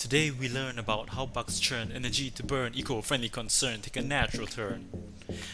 Today we learn about how bugs churn energy to burn, eco-friendly concern take a natural turn.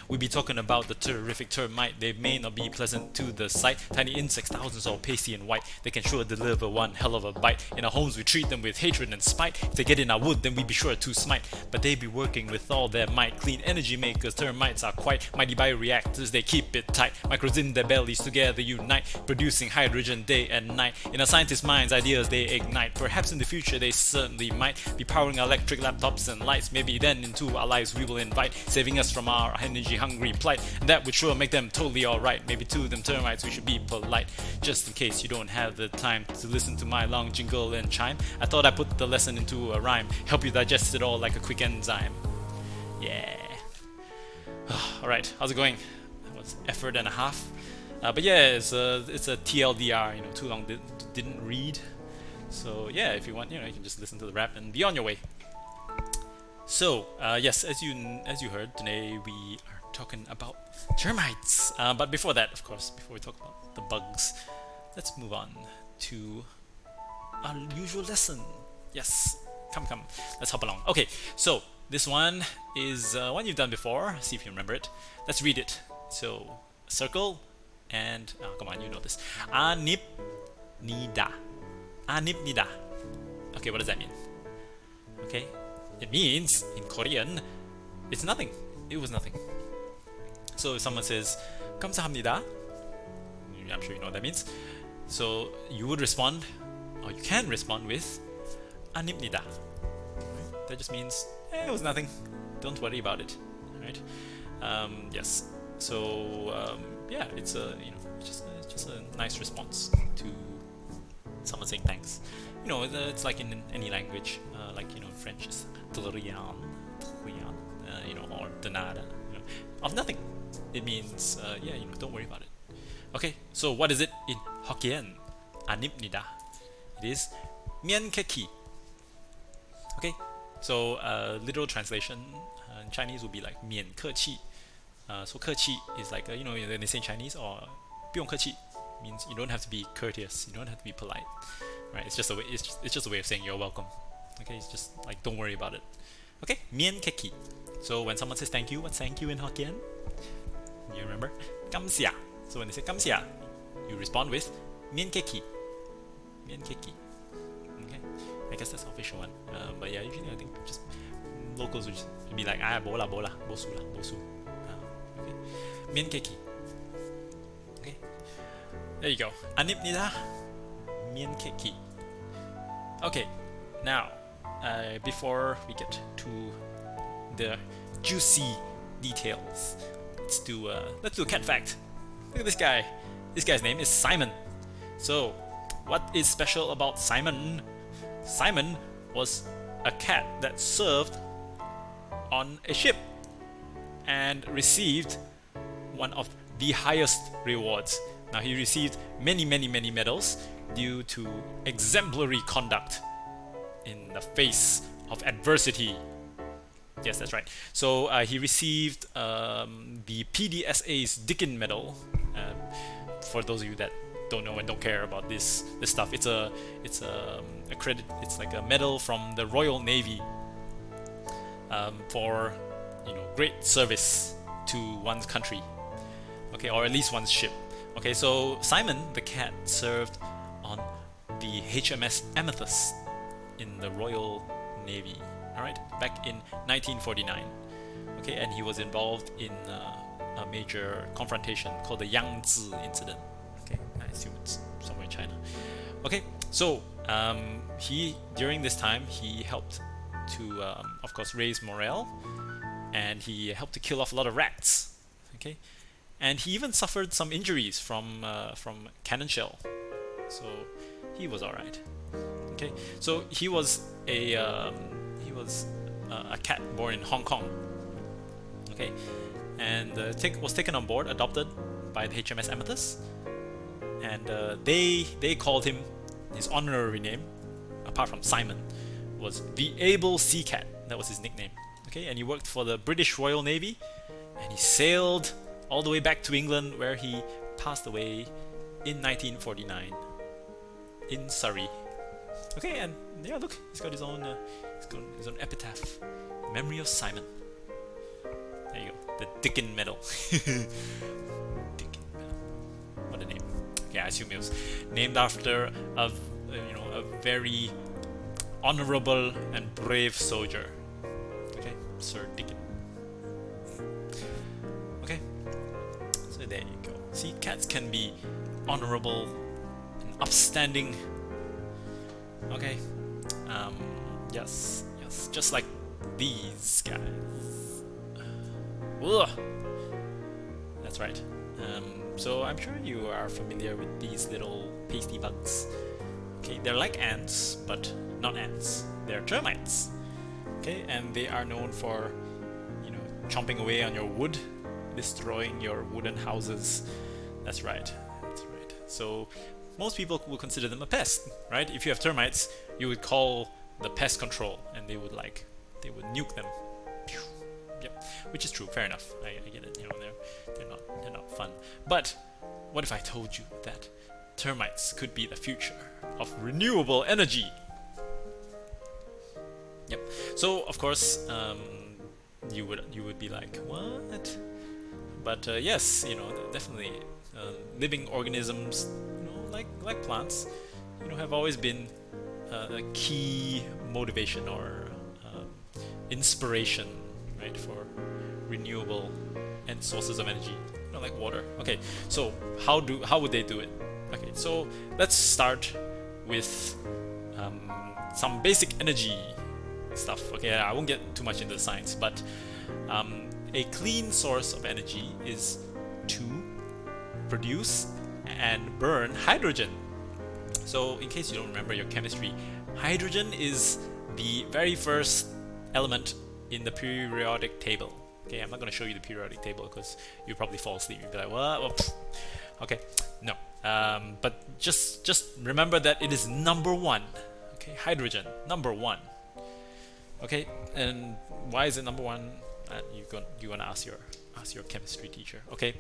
We'll be talking about the terrific termite. They may not be pleasant to the sight. Tiny insects, thousands all pasty and white. They can sure deliver one hell of a bite. In our homes we treat them with hatred and spite. If they get in our wood then we be sure to smite. But they be working with all their might. Clean energy makers, termites are quite mighty bioreactors. They keep it tight. Microbes in their bellies together unite, producing hydrogen day and night. In our scientists' minds ideas they ignite. Perhaps in the future they certainly might be powering our electric laptops and lights. Maybe then into our lives we will invite, saving us from our energy hungry plight, and that would sure make them totally alright. Maybe to them termites we should be polite. Just in case you don't have the time to listen to my long jingle and chime, I thought I'd put the lesson into a rhyme, help you digest it all like a quick enzyme. Yeah. Alright, how's it going? That was effort and a half. But yeah, it's a TLDR, too long didn't read. So yeah, if you want, you can just listen to the rap and be on your way. So yes, as you heard, today we are talking about termites. But before that, of course, before we talk about the bugs, let's move on to our usual lesson. Yes, come, let's hop along. Okay, so this one is one you've done before. See if you remember it. Let's read it. So circle and come on, you know this. NIDA. NIDA. Okay, what does that mean? Okay, it means in Korean, it's nothing. It was nothing. So if someone says 감사합니다, I'm sure you know what that means. So you would respond, or you can respond with 아닙니다. That just means it was nothing. Don't worry about it. Right? Yes. So yeah, it's it's just a nice response to someone saying thanks. It's like in any language, like in French is de rien, or de nada, of nothing. It means don't worry about it. Okay, so what is it in Hokkien? 아닙니다. It is mian keki. Okay, so literal translation in Chinese would be like mian ke qi. So ke qi is like when they say in Chinese, or 不用客气 means you don't have to be courteous, you don't have to be polite, right? It's just a way. It's just a way of saying you're welcome. Okay, it's just like don't worry about it. Okay, mian keki. So when someone says thank you, what's thank you in Hokkien? You remember? 감사합니다. So when they say 감사합니다, you respond with mian keki. Mian keki. Okay, I guess that's the official one. But yeah, usually I think just locals would just be like bola bosu. Okay, mian keki. Okay, there you go. 아닙니다. mian keki. Okay, now before we get to the juicy details, let's do a cat fact. Look at this guy. This guy's name is Simon. So, what is special about Simon? Simon was a cat that served on a ship and received one of the highest rewards. Now, he received many medals due to exemplary conduct in the face of adversity. Yes, that's right. So he received the PDSA's Dickin medal. For those of you that don't know and don't care about this stuff, it's a credit. It's like a medal from the Royal Navy for great service to one's country. Okay, or at least one's ship. Okay, so Simon the cat served on the HMS Amethyst in the Royal Navy. Alright, back in 1949. Okay, and he was involved in a major confrontation called the Yangtze incident. Okay, I assume it's somewhere in China. Okay, so during this time he helped to of course raise morale, and he helped to kill off a lot of rats. Okay, and he even suffered some injuries from cannon shell, so he was alright. Okay, so he was a cat born in Hong Kong. Okay, and was taken on board, adopted by the HMS Amethyst, and they called him, his honorary name, apart from Simon, was the Able Sea Cat. That was his nickname. Okay, and he worked for the British Royal Navy, and he sailed all the way back to England, where he passed away in 1949 in Surrey. Okay, and yeah, look, he's got his own epitaph, memory of Simon. There you go, the Dickin medal. Dickin medal, what a name. Okay, I assume it was named after a very honorable and brave soldier. Okay, Sir Dickin. Okay, so there you go. See, cats can be honorable and upstanding. Okay, yes, just like these guys. Ugh. That's right. So I'm sure you are familiar with these little pasty bugs. Okay, they're like ants, but not ants. They're termites. Okay, and they are known for, chomping away on your wood, destroying your wooden houses. That's right. So most people will consider them a pest, right? If you have termites, you would call the pest control, and they would nuke them. Yep, which is true. Fair enough. I get it. They're not fun. But what if I told you that termites could be the future of renewable energy? Yep. So of course, you would be like, what? But yes, definitely, living organisms, like plants, have always been a key motivation or inspiration, right, for renewable and sources of energy, like water. Okay, so how would they do it? Okay, so let's start with some basic energy stuff. Okay, I won't get too much into the science, but a clean source of energy is to produce and burn hydrogen. So in case you don't remember your chemistry, hydrogen is the very first element in the periodic table. Okay, I'm not going to show you the periodic table because you'll probably fall asleep. You'll be like, what? Well, okay, no. But just remember that it is number one. Okay, hydrogen, number one. Okay, and why is it number one? You gonna ask your chemistry teacher. Okay,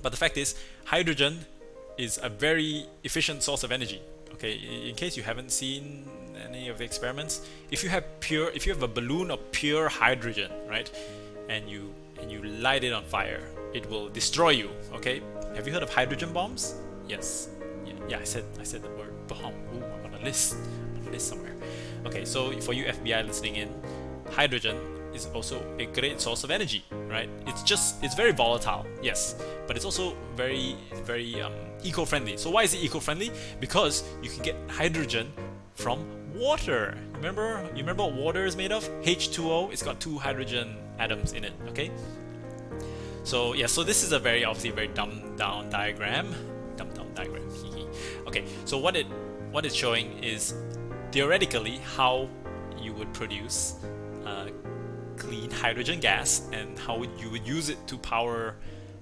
but the fact is, hydrogen is a very efficient source of energy. Okay, in case you haven't seen any of the experiments, if you have a balloon of pure hydrogen, right, and you light it on fire, it will destroy you. Okay, have you heard of hydrogen bombs? Yes. Yeah. I said the word bomb. Ooh, I'm on a list somewhere. Okay, so for you FBI listening in, hydrogen is also a great source of energy, right? It's very volatile, yes, but it's also very eco-friendly. So why is it eco-friendly? Because you can get hydrogen from water. You remember what water is made of? H2O. It's got 2 hydrogen atoms in it. Okay. So yeah, so this is a very dumbed down diagram. Okay, so what it's showing is theoretically how you would produce clean hydrogen gas and how you would use it to power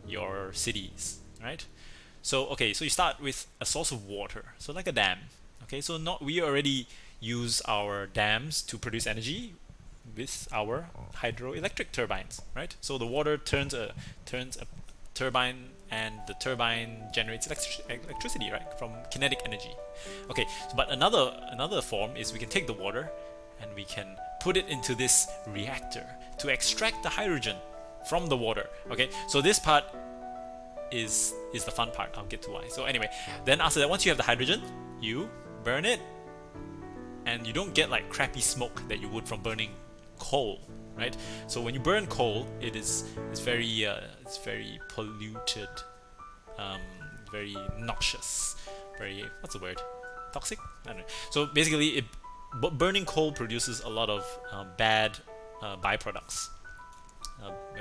your cities, right? So you start with a source of water, so like a dam. Okay, so we already use our dams to produce energy with our hydroelectric turbines, right? So the water turns a turbine, and the turbine generates electricity, right, from kinetic energy. Okay, but another form is we can take the water and we can put it into this reactor to extract the hydrogen from the water. Okay, so this part is the fun part. I'll get to why. So anyway, then after that, once you have the hydrogen, you burn it, and you don't get like crappy smoke that you would from burning coal, right? So when you burn coal, it's very polluted, very noxious, what's the word? Toxic? I don't know. So basically, burning coal produces a lot of bad byproducts.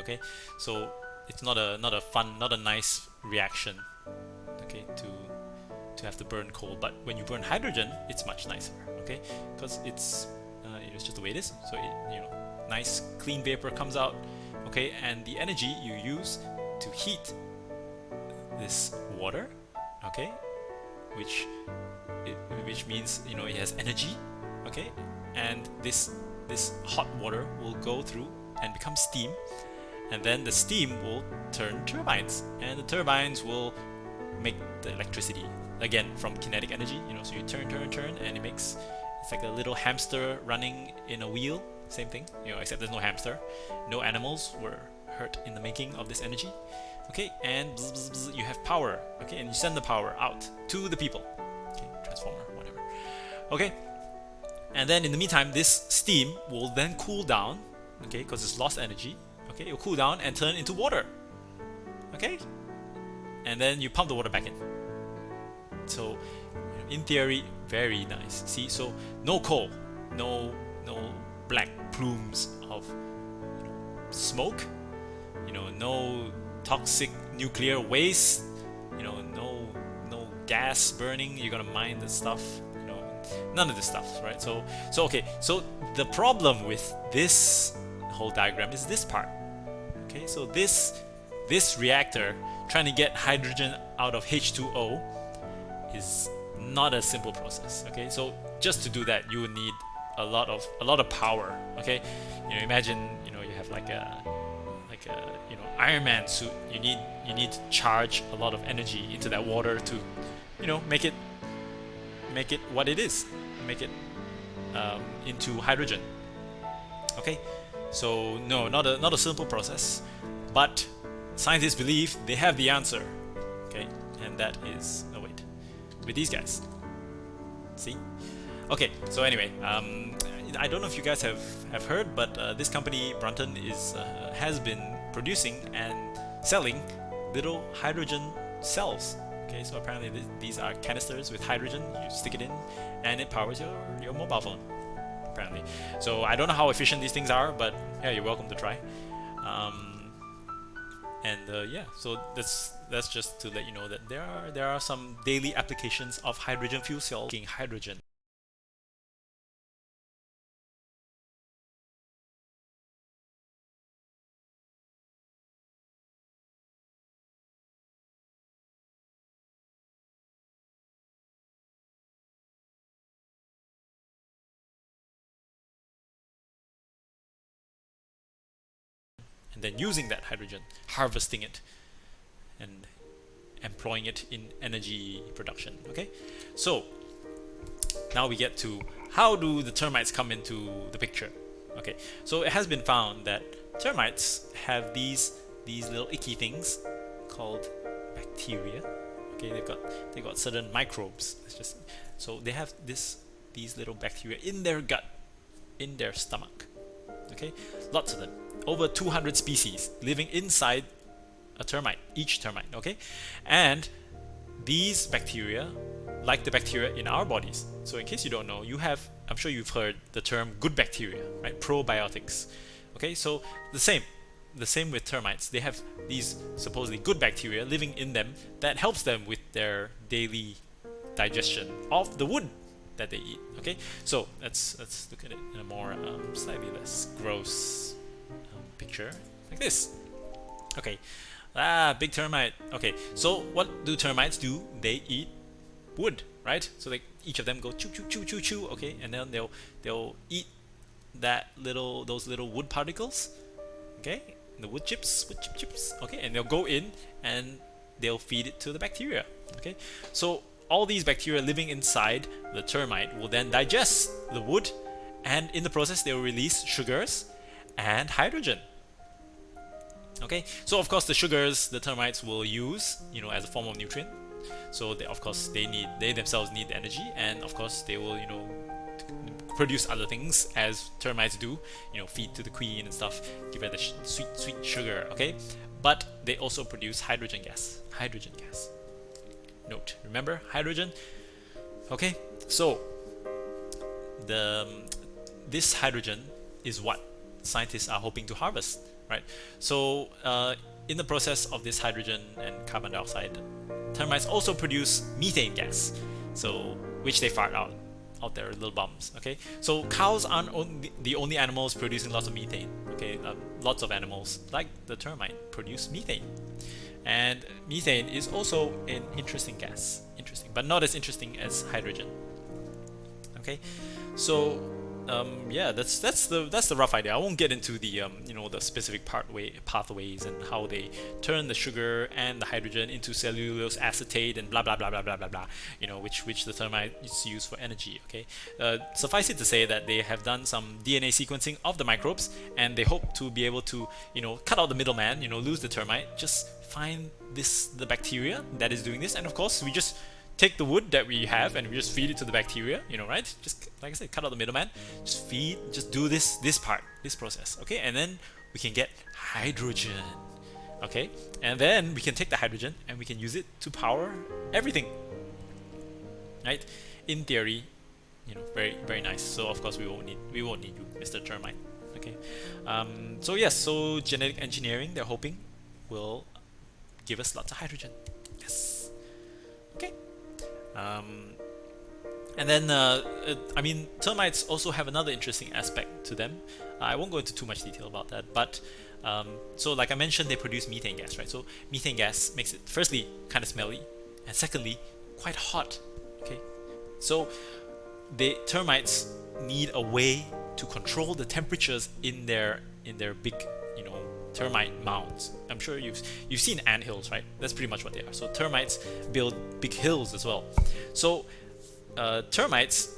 Okay, so it's not a fun, not a nice reaction. Okay, to have to burn coal, but when you burn hydrogen, it's much nicer. Okay, because it's just the way it is. So nice clean vapor comes out. Okay, and the energy you use to heat this water, okay, which means it has energy. Okay, and this hot water will go through and become steam, and then the steam will turn turbines, and the turbines will make the electricity again from kinetic energy. So you turn, and it's like a little hamster running in a wheel. Same thing, except there's no hamster. No animals were hurt in the making of this energy. Okay, and bzz, bzz, bzz, you have power. Okay, and you send the power out to the people. Okay, transformer, whatever. Okay, and then in the meantime, this steam will then cool down. Okay, because it's lost energy. Okay, it will cool down and turn into water. Okay, and then you pump the water back in. So, in theory, very nice. See, so no coal, no black plumes of smoke. No toxic nuclear waste. No gas burning. You're gonna mine this stuff. None of this stuff, right? So okay. So the problem with this whole diagram is this part. Okay, so this reactor trying to get hydrogen out of H2O is not a simple process. Okay, so just to do that, you would need a lot of power. Okay, imagine you have like a Iron Man suit. You need to charge a lot of energy into that water to make it what it is, make it into hydrogen. Okay, so no, not a simple process, but scientists believe they have the answer. Okay, and that is with these guys. See? Okay, so anyway, I don't know if you guys have heard, but this company Brunton has been producing and selling little hydrogen cells. Okay, so apparently these are canisters with hydrogen. You stick it in, and it powers your mobile phone. Apparently, so I don't know how efficient these things are, but yeah, you're welcome to try. Yeah, so that's just to let you know that there are some daily applications of hydrogen fuel cell making hydrogen. And then using that hydrogen, harvesting it, and employing it in energy production. Okay, so now we get to how do the termites come into the picture. Okay, so it has been found that termites have these little icky things called bacteria. Okay, they've got certain microbes. So they have these little bacteria in their gut, in their stomach. Okay, lots of them. Over 200 species living inside a termite, each termite. Okay, and these bacteria, like the bacteria in our bodies. So in case you don't know, I'm sure you've heard the term good bacteria, right? Probiotics. Okay, so the same with termites. They have these supposedly good bacteria living in them that helps them with their daily digestion of the wood that they eat. Okay, so let's look at it in a more slightly less gross picture, like this. Okay, big termite. Okay, so what do termites do? They eat wood, right? So each of them go chew chew chew chew chew. Okay, and then they'll eat those little wood particles. Okay, the wood chips. Okay, and they'll go in and they'll feed it to the bacteria. Okay, so all these bacteria living inside the termite will then digest the wood, and in the process they will release sugars and hydrogen. Okay, so of course the sugars the termites will use, as a form of nutrient. So they themselves need the energy, and of course they will, produce other things as termites do, feed to the queen and stuff, give her the sweet sugar. Okay, but they also produce hydrogen gas. Note, remember hydrogen. Okay, so this hydrogen is what scientists are hoping to harvest, right? So in the process of this hydrogen and carbon dioxide, termites also produce methane gas, so which they fart out their little bums. Okay, so cows aren't the only animals producing lots of methane. Okay, lots of animals like the termite produce methane, and methane is also an interesting gas, but not as interesting as hydrogen. Okay, so yeah, that's the rough idea. I won't get into the the specific pathways and how they turn the sugar and the hydrogen into cellulose acetate and blah blah blah blah blah blah blah. Which the termites use for energy. Okay, suffice it to say that they have done some DNA sequencing of the microbes, and they hope to be able to cut out the middleman. Lose the termite, just find the bacteria that is doing this, and of course we just take the wood that we have and we just feed it to the bacteria, right? Just like I said, cut out the middleman, just do this process, okay? And then we can get hydrogen, okay? And then we can take the hydrogen and we can use it to power everything, right? In theory, very very nice. So of course we won't need you, Mr. Termite, okay? So yes, so genetic engineering, they're hoping, will give us lots of hydrogen. Yes, okay. And then, I mean, termites also have another interesting aspect to them. I won't go into too much detail about that, but so like I mentioned, they produce methane gas, right? So methane gas makes it, firstly, kind of smelly, and secondly, quite hot. Okay, so the termites need a way to control the temperatures in their big, termite mounds. I'm sure you've seen ant hills, right? That's pretty much what they are. So termites build big hills as well. So termites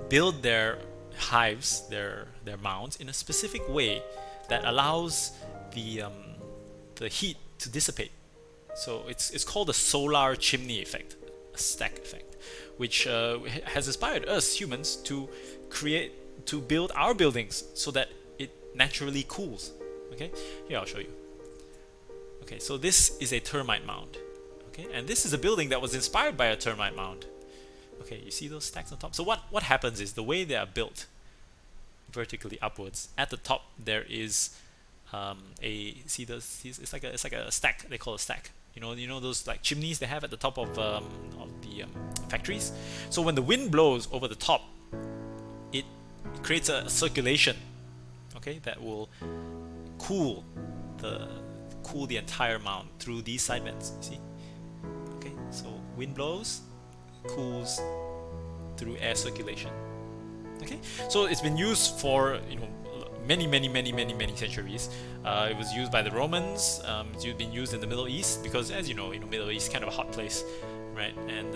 build their hives, their mounds, in a specific way that allows the heat to dissipate. So it's called the solar chimney effect, a stack effect, which has inspired us humans to build our buildings so that it naturally cools. Okay, here I'll show you. Okay, so this is a termite mound. Okay, and this is a building that was inspired by a termite mound. Okay, you see those stacks on top? So what happens is, the way they are built vertically upwards, at the top there is it's like a stack. They call it a stack. You know those like chimneys they have at the top of the factories. So when the wind blows over the top, it creates a circulation. Okay, that will cool the entire mound through these side vents. See? Okay, so wind blows, cools through air circulation. Okay, so it's been used for many centuries. It was used by the Romans. It's been used in the Middle East because, as you know, Middle East is kind of a hot place, right? And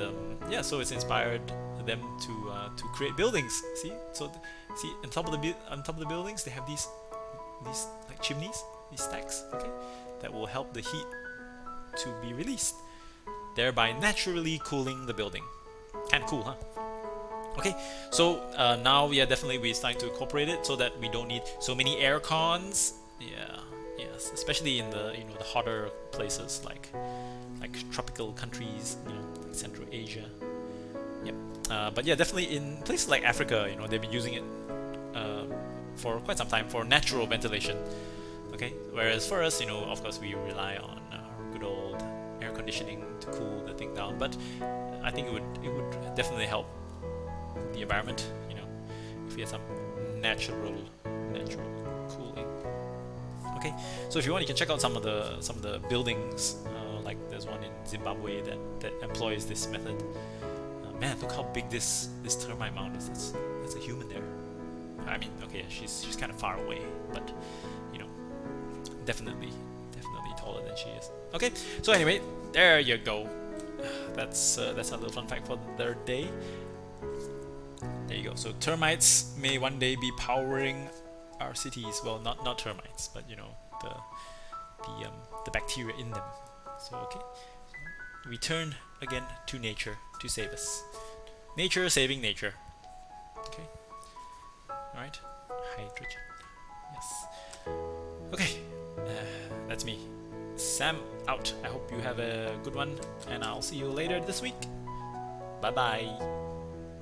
yeah, so it's inspired them to create buildings. See, so see on top of the buildings they have these like chimneys, these stacks, okay, that will help the heat to be released, thereby naturally cooling the building. Kind of cool, huh? Okay, so now definitely we're starting to incorporate it so that we don't need so many air cons. Yeah, yes, especially in the the hotter places like tropical countries, like Central Asia. Yep. But yeah, definitely in places like Africa, they've been using it for quite some time for natural ventilation. Okay, whereas for us, of course we rely on good old air conditioning to cool the thing down. But I think it would definitely help the environment, if we had some natural cooling. Okay, so if you want, you can check out some of the buildings. Like there's one in Zimbabwe that employs this method. Man, look how big this termite mound is. That's a human there. I mean, okay, she's kind of far away, but definitely taller than she is. Okay, so anyway, there you go. That's a little fun fact for the day. There you go. So termites may one day be powering our cities. Well, not termites, but the bacteria in them. So okay, return again to nature to save us. Nature saving nature. Okay. All right. Hydrogen. Yes. Okay. That's me. Sam out. I hope you have a good one, and I'll see you later this week. Bye bye.